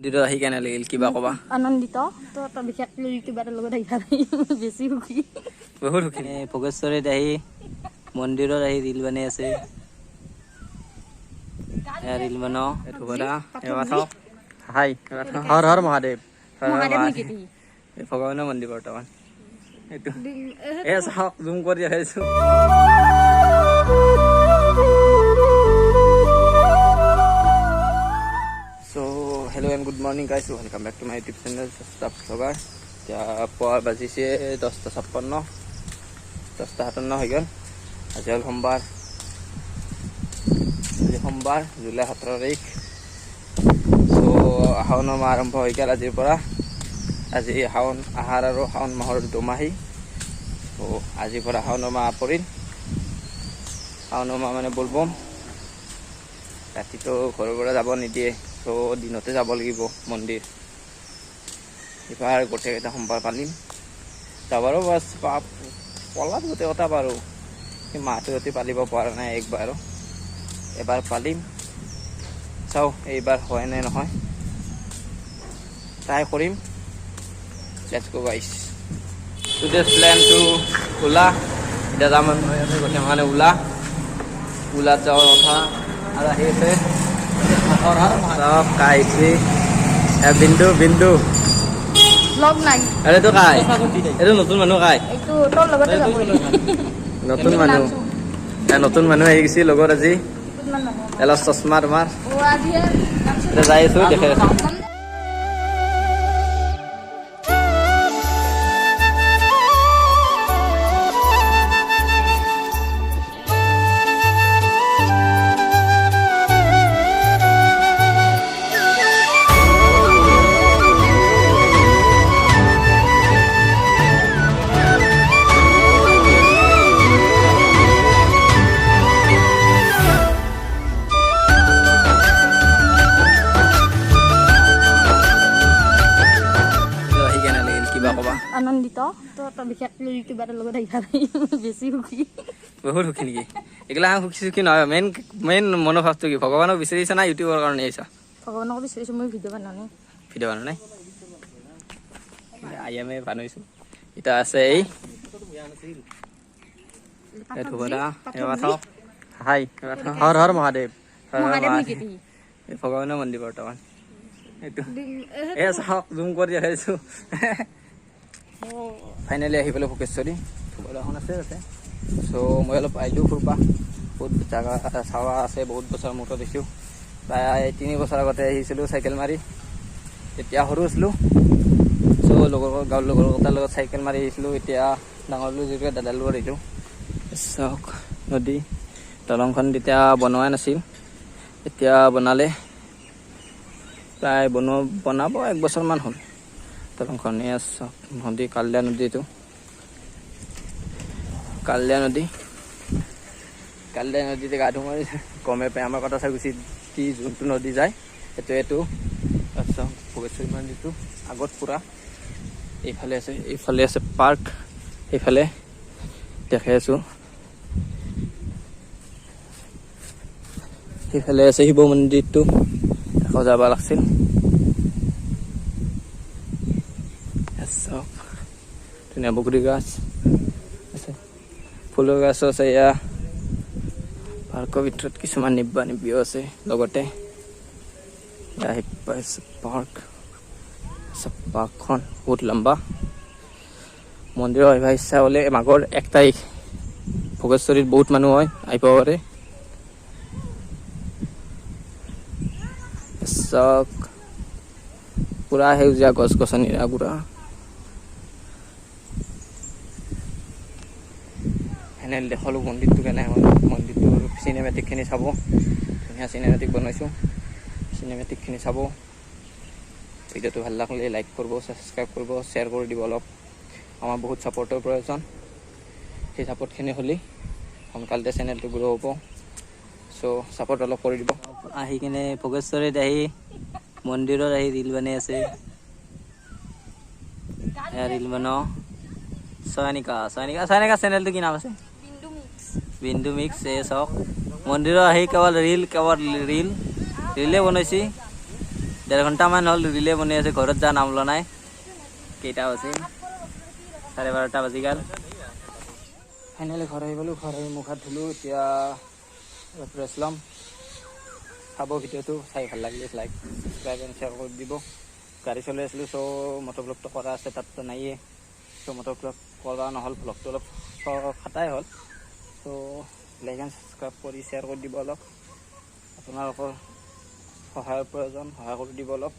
দিটো আহি কেনে লাগিল কিবা কবা আনন্দিত তো এটা বিশেষ কিবা এটা লগত আহিবা বেছি সুখী বহুত সুখী ভোগেশ্বৰীত আহি মন্দিৰত আহি ৰিল বনাই আছে ৰিল বনাও এইটো কথা এবাৰ চাওক হাই হৰ হৰ মহাদেৱ এই ভগৱানৰ মন্দিৰ বৰ্তমান এইটো এই চাওক জুম কৰি আহিছো hello and good morning guys welcome back to my YouTube channel सस्ता ब्लॉगर এতিয়া পুৱা বাজিছে 10:56 10:57 হৈ গ'ল আজি হ'ল সোমবাৰ জুলাই 17 তাৰিখ সো শাওণ মাহ আৰম্ভ হৈ গ'ল আজিৰ পৰা আজি শাওণ আহাৰ আৰু শাওণ মাহৰ দুমাহী সো আজিৰ পৰা শাওণ মাহ পৰিল শাওণ মাহ মানে বলবম ৰাতিটো ঘৰৰ পৰা যাব নিদিয়ে তো দিনতে যাব লাগিব মন্দিৰ এবাৰ গোটেইকেইটা সোমবাৰ পালিম যাবাৰো বাছ পলাত গোটেইকেইটা পাৰোঁ সেই মাহটো গোটেই পালিব পৰা নাই একবাৰো এবাৰ পালিম চাওঁ এইবাৰ হয় নে নহয় ট্ৰাই কৰিম লেটছ গো গাইছ টুডেজ প্লেন টু ওলা এতিয়া যাম গোটেই মানে ওলাত যাওয়াৰ কথা আৰু আহি আছে सब काय से बिंदु बिंदु লগ নাই अरे तो काय এটো নতুন মানুহ काय এইটো তোৰ লগতে যাব নতুন মানুহ আহি গৈছে লগত আজি এলা চশমা তোমাৰ ও আজি এটা যাই আছো দেখে আনন্দিত তো এটা বিশেষ কিবা এটা লগত আহিবা বেছি সুখী বহুত সুখী নেকি এগুলা সুখী নহয় মেইন মনোভাৱটো কি ভগৱানক বিচাৰিছা না ইউটিউবৰ কাৰণে আহিছা ভগৱানক বিচাৰিছো মই ভিডিঅ' বনোৱা নাই আই এম এ বনাইছো এটা আছে এই এইটো কথা এবাৰ চাওক হাই হৰ হৰ মহাদেৱ এই ভগৱানৰ মন্দিৰ বৰ্তমান এইটো এই চাওক জুম কৰি আহিছো ফাইনেলি আহি পেলাই ভোগেশ্বৰী এখন আছে তাতে চ' মই অলপ আহিলোঁ ফুৰবা বহুত জাগা চাৱা আছে বহুত বছৰ মূৰত দেখিছোঁ প্ৰায় 3 বছৰ আগতে আহিছিলোঁ চাইকেল মাৰি তেতিয়া সৰু আছিলোঁ চ' গাঁৱৰ লগৰ কেইটাৰ লগত চাইকেল মাৰি আহিছিলোঁ এতিয়া ডাঙৰ লো যিটো দাদাৰ লগত আহিলোঁ চাওক নদী দলংখন তেতিয়া বনোৱাই নাছিল এতিয়া বনালে প্ৰায় বনাব 1 বছৰমান হ'ল দলংখন চাওক নদী কালিয়া নদীটো কালিয়া নদীতে গা ধুওঁ মই গমে পাই আমাৰ কথা চাগুচি কি যোনটো নদী যায় এইটো তাৰপিছত ভোগেশ্বৰী মন্দিৰটো আগত পুৰা এইফালে আছে পাৰ্ক এইফালে দেখাই আছোঁ সেইফালে আছে শিৱ মন্দিৰটো দেখা যাব লাগিছিল চাওক ধুনীয়া বগৰী গাছ আছে ফুলৰ গাছো আছে এয়া পাৰ্কৰ ভিতৰত কিছুমান নিব্বিও আছে লগতে আহি পাইছে পাৰ্কখন বহুত লম্বা মন্দিৰৰ আহিব ইচ্ছা হ'লে মাঘৰ 1 তাৰিখ ভোগেশ্বৰীত বহুত মানুহ হয় আহিব পাৰে চাওক পুৰা সেউজীয়া গছ গছনিৰে পুৰা ফাইনেল দেখালোঁ মন্দিৰটো কেনে মন্দিৰটোৰ চিনেমেটিকখিনি চাব ধুনীয়া চিনেমেটিক বনাইছোঁ চিনেমেটিকখিনি চাব ভিডিঅ'টো ভাল লাগিলে লাইক কৰিব ছাবস্ক্ৰাইব কৰিব শ্বেয়াৰ কৰি দিব অলপ আমাৰ বহুত ছাপৰ্টৰ প্ৰয়োজন সেই ছাপৰ্টখিনি হ'লে সোনকালতে চেনেলটো গ্ৰ' হ'ব চ' ছাপৰ্ট অলপ কৰি দিব আহি কিনে ভোগেশ্বৰীত আহি মন্দিৰত আহি ৰিল বনাই আছে ৰিল বনাও চয়নিকা চেনেলটো কি নাম আছে বিন্দু মিক্স এই চাওক মন্দিৰত আহি কেৱল ৰিলে বনাইছে 1.5 ঘণ্টামান হ'ল ৰিলে বনি আছে ঘৰত যা নাম লোৱা নাই কেইটা হৈছে 12:30 বাজি গ'ল ফাইনেলি ঘৰ আহি গ'লোঁ ঘৰ আহি মুখ হাত ধুলোঁ এতিয়া ৰেষ্ট ল'ম চাব ভিডিঅ'টো চাই ভাল লাগিলে লাইক সাবস্ক্ৰাইব এণ্ড শ্বেয়াৰ কৰি দিব গাড়ী চলাই আছিলোঁ চ' মটৰ ব্লগটো কৰা আছে তাততো নাইয়ে চ' মটৰ ব্লগ কৰা নহ'ল ব্লগটো অলপ খাটাই হ'ল চ' লাইক এণ্ড ছাবস্ক্ৰাইব কৰি শ্বেয়াৰ কৰি দিব অলপ আপোনালোকৰ সহায়ৰ প্ৰয়োজন সহায় কৰি দিব অলপ